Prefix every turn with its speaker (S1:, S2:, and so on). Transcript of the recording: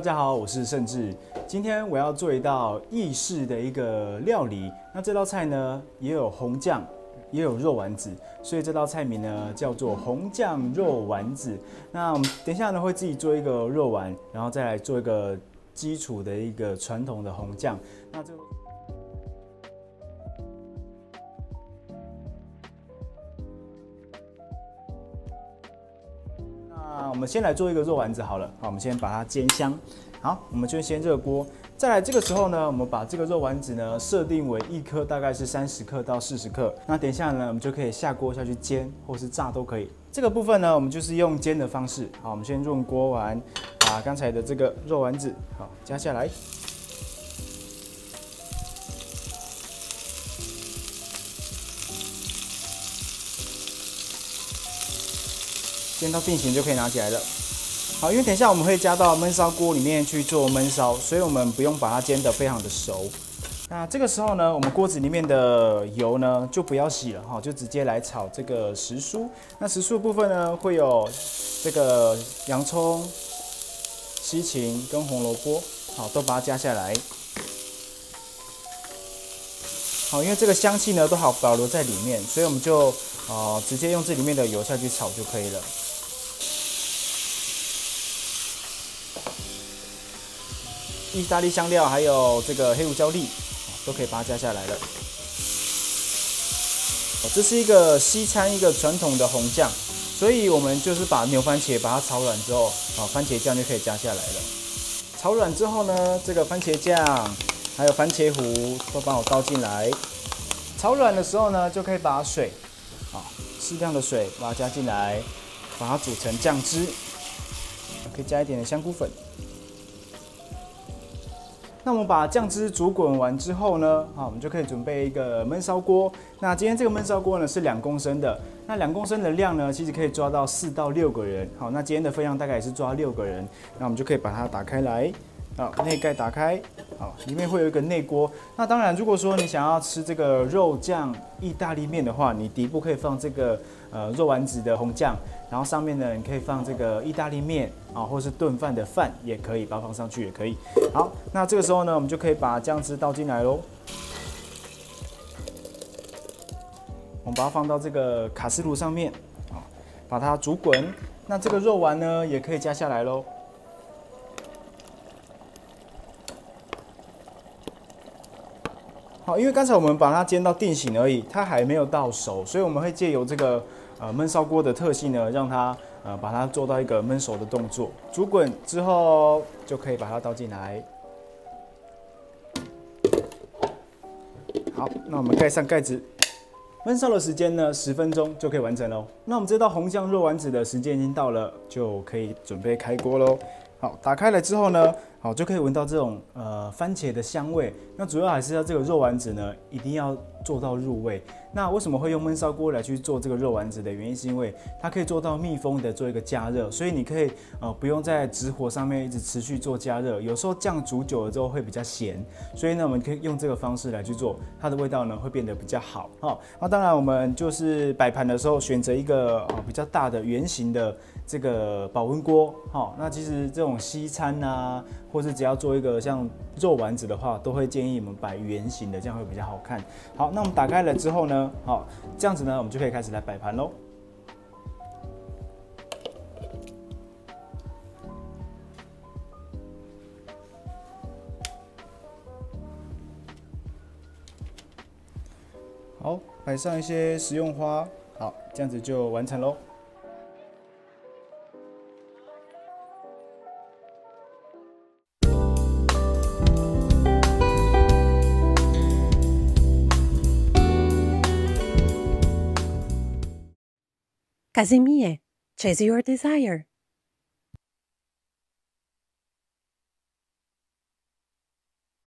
S1: 家好，我是盛志。今天我要做一道意式的一个料理。那这道菜呢，也有红酱，也有肉丸子，所以这道菜名呢叫做红酱肉丸子。那我们等一下呢会自己做一个肉丸，然后再来做一个基础的一个传统的红酱。那这那我们先来做一个肉丸子好了，好，我们先把它煎香。好，我们就先热锅。再来这个时候呢，我们把这个肉丸子呢设定为一颗大概是30克到40克。那等一下呢，我们就可以下锅下去煎，或是炸都可以。这个部分呢，我们就是用煎的方式。好，我们先润锅完，把刚才的这个肉丸子好加下来。煎到定型就可以拿起来了。好，因为等一下我们会加到焖烧锅里面去做焖烧，所以我们不用把它煎得非常的熟。那这个时候呢，我们锅子里面的油呢就不要洗了哈，就直接来炒这个时蔬。那时蔬的部分呢，会有这个洋葱、西芹跟红萝卜，好，都把它加下来。好，因为这个香气呢都好保留在里面，所以我们就直接用这里面的油下去炒就可以了。意大利香料还有这个黑胡椒粒都可以把它加下来了。这是一个西餐一个传统的红酱，所以我们就是把牛番茄把它炒软之后，番茄酱就可以加下来了。炒软之后呢，这个番茄酱还有番茄糊都帮我倒进来。炒软的时候呢，就可以把水，适量的水把它加进来，把它煮成酱汁。可以加一点的香菇粉。那我们把酱汁煮滚完之后呢，我们就可以准备一个焖烧锅。那今天这个焖烧锅呢是2公升的，那2公升的量呢，其实可以抓到4到6个人。好，那今天的分量大概也是抓6个人。那我们就可以把它打开来，内盖打开，好，里面会有一个内锅。那当然，如果说你想要吃这个肉酱意大利面的话，你底部可以放这个肉丸子的红酱，然后上面呢你可以放这个意大利面或是炖饭的饭也可以，把它放上去也可以。好，那这个时候呢，我们就可以把酱汁倒进来喽。我们把它放到这个卡式炉上面，把它煮滚。那这个肉丸呢，也可以加下来喽。好，因为刚才我们把它煎到定型而已，它还没有到熟，所以我们会借由这个焖烧锅的特性呢，让它把它做到一个焖熟的动作。煮滚之后就可以把它倒进来。好，那我们盖上盖子，焖烧的时间呢10分钟就可以完成喽。那我们这道红酱肉丸子的时间已经到了，就可以准备开锅喽。好，打开来之后呢，好就可以闻到这种番茄的香味。那主要还是要这个肉丸子呢，一定要做到入味。那为什么会用焖烧锅来去做这个肉丸子的原因，是因为它可以做到密封的做一个加热，所以你可以不用在直火上面一直持续做加热。有时候酱煮久了之后会比较咸，所以呢我们可以用这个方式来去做，它的味道呢会变得比较好。那当然我们就是摆盘的时候选择一个比较大的圆形的这个保温锅。那其实这种西餐啊，或是只要做一个像肉丸子的话，都会建议我们摆圆形的，这样会比较好看。好，那我们打开了之后呢，好，这样子呢，我们就可以开始来摆盘喽。好，摆上一些食用花，好，这样子就完成喽。
S2: Casimir, chase your desire.